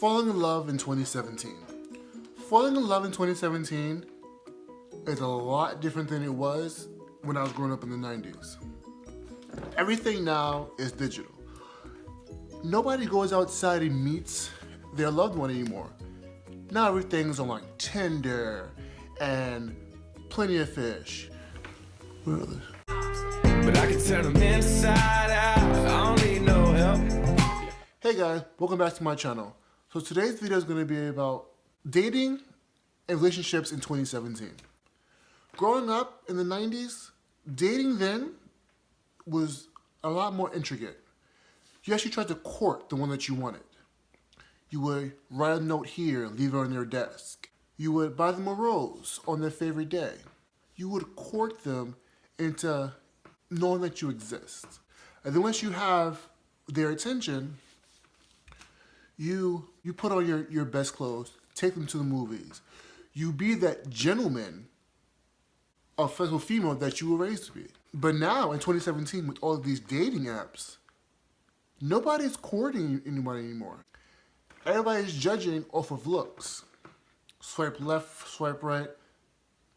Falling in love in 2017. Falling in love in 2017 is a lot different than it was when I was growing up in the 90s. Everything now is digital. Nobody goes outside and meets their loved one anymore. Now everything's on like Tinder and Plenty of Fish. Where are they? But I can turn them inside out. I don't need no help. Hey guys, welcome back to my channel. So today's video is going to be about dating and relationships in 2017. Growing up in the 90s, dating then was a lot more intricate. You actually tried to court the one that you wanted. You would write a note here, leave it on their desk. You would buy them a rose on their favorite day. You would court them into knowing that you exist. And then once you have their attention, you put on your best clothes, take them to the movies. You be that gentleman of physical female that you were raised to be. But now in 2017, with all of these dating apps, nobody's courting anybody anymore. Everybody's judging off of looks. Swipe left, swipe right.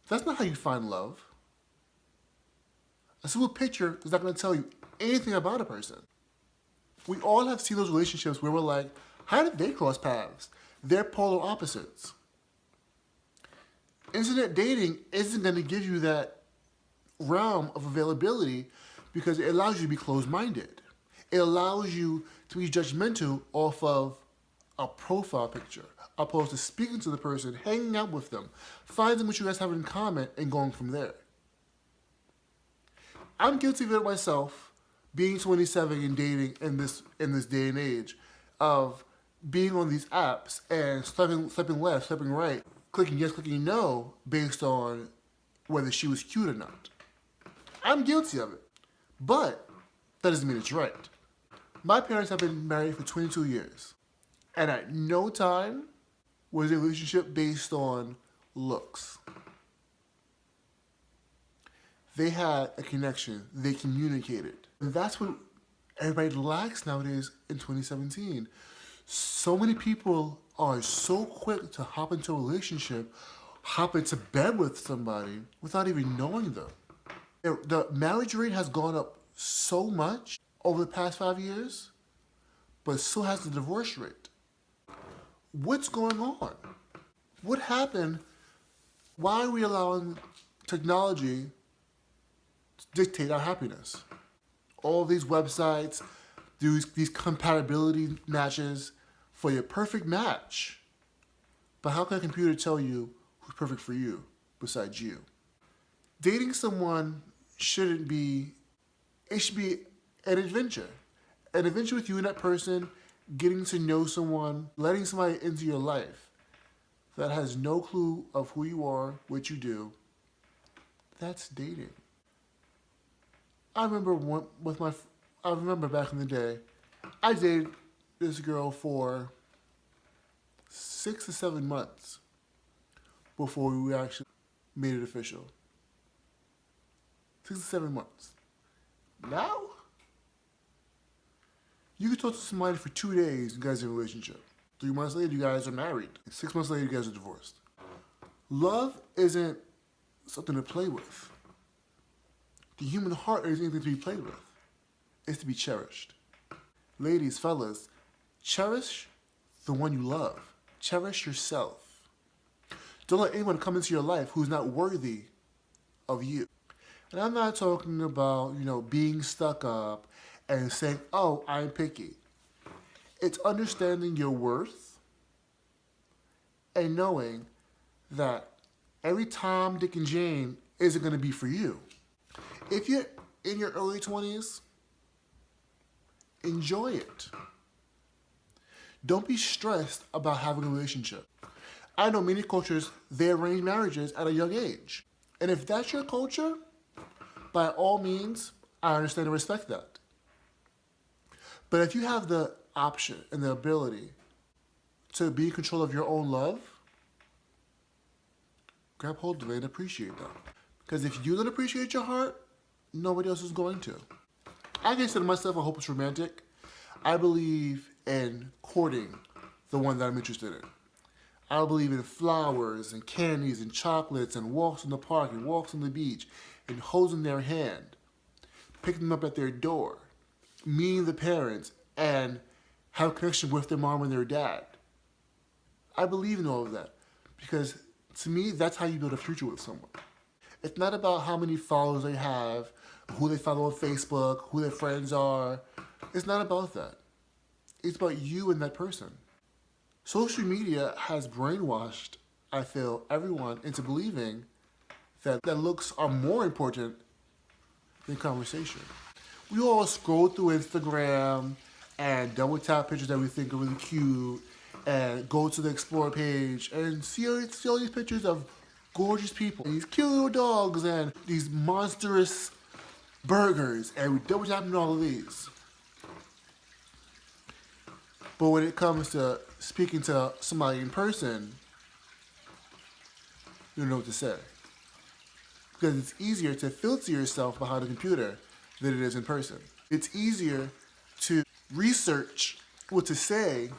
That's not how you find love. A simple picture is not going to tell you anything about a person. We all have seen those relationships where we're like, how did they cross paths? They're polar opposites. Internet dating isn't going to give you that realm of availability because it allows you to be closed-minded. It allows you to be judgmental off of a profile picture, opposed to speaking to the person, hanging out with them, finding what you guys have in common, and going from there. I'm guilty of it myself, being 27 and dating in this day and age, of being on these apps and swiping left, swiping right, clicking yes, clicking no, based on whether she was cute or not. I'm guilty of it, but that doesn't mean it's right. My parents have been married for 22 years, and at no time was a relationship based on looks. They had a connection, they communicated. And that's what everybody lacks nowadays in 2017. So many people are so quick to hop into a relationship, hop into bed with somebody without even knowing them. The marriage rate has gone up so much over the past 5 years, but so has the divorce rate. What's going on? What happened? Why are we allowing technology to dictate our happiness? All these websites, these compatibility matches for your perfect match. But how can a computer tell you who's perfect for you besides you? Dating someone shouldn't be, it should be an adventure. An adventure with you and that person, getting to know someone, letting somebody into your life that has no clue of who you are, what you do. That's dating. I remember back in the day, I dated this girl for 6 to 7 months before we actually made it official. 6 to 7 months. Now, you can talk to somebody for 2 days, you guys are in a relationship. 3 months later, you guys are married. 6 months later, you guys are divorced. Love isn't something to play with. The human heart isn't anything to be played with. It's to be cherished. Ladies, fellas, cherish the one you love. Cherish yourself. Don't let anyone come into your life who's not worthy of you. And I'm not talking about, being stuck up and saying, oh, I'm picky. It's understanding your worth and knowing that every Tom, Dick, and Jane isn't going to be for you. If you're in your early 20s, enjoy it. Don't be stressed about having a relationship. I know many cultures, they arrange marriages at a young age. And if that's your culture, by all means, I understand and respect that. But if you have the option and the ability to be in control of your own love, grab hold of it and appreciate that. Because if you don't appreciate your heart, nobody else is going to. I consider myself a hopeless romantic. I believe in courting the one that I'm interested in. I don't believe in flowers and candies and chocolates and walks in the park and walks on the beach and holding their hand, picking them up at their door, meeting the parents, and have a connection with their mom and their dad. I believe in all of that because to me, that's how you build a future with someone. It's not about how many followers they have, who they follow on Facebook, who their friends are. It's not about that. It's about you and that person. Social media has brainwashed, I feel, everyone into believing that looks are more important than conversation. We all scroll through Instagram and double tap pictures that we think are really cute and go to the Explore page and see all these pictures of gorgeous people, these cute little dogs and these monstrous burgers, and we double tap on all of these. But when it comes to speaking to somebody in person, you don't know what to say. Because it's easier to filter yourself behind a computer than it is in person. It's easier to research what to say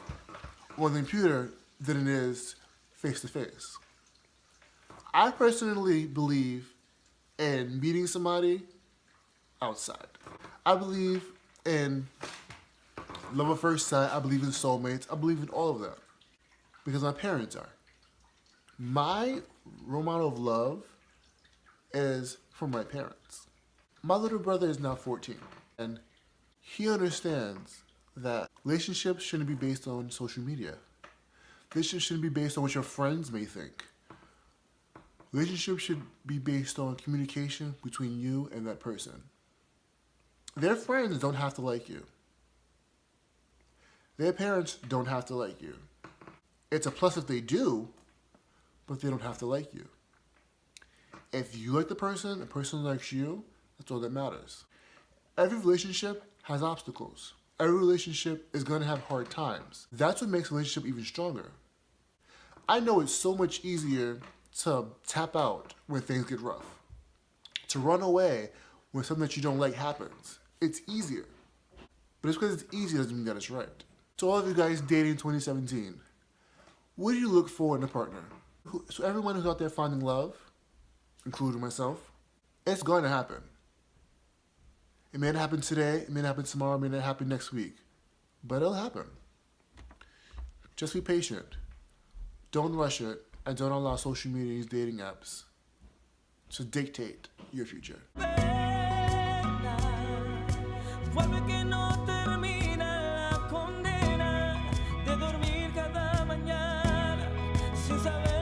on the computer than it is face to face. I personally believe in meeting somebody outside. I believe in love at first sight. I believe in soulmates. I believe in all of that because my parents are. My role model of love is from my parents. My little brother is now 14 and he understands that relationships shouldn't be based on social media. Relationships shouldn't be based on what your friends may think. Relationships should be based on communication between you and that person. Their friends don't have to like you. Their parents don't have to like you. It's a plus if they do, but they don't have to like you. If you like the person likes you, that's all that matters. Every relationship has obstacles. Every relationship is going to have hard times. That's what makes a relationship even stronger. I know it's so much easier to tap out when things get rough. To run away when something that you don't like happens. It's easier. But just because it's easy doesn't mean that it's right. To all of you guys dating in 2017, what do you look for in a partner? So everyone who's out there finding love, including myself, it's going to happen. It may not happen today, it may not happen tomorrow, it may not happen next week, but it'll happen. Just be patient. Don't rush it, and don't allow social media and dating apps to dictate your future. Vuelve que no termina la condena de dormir cada mañana sin saber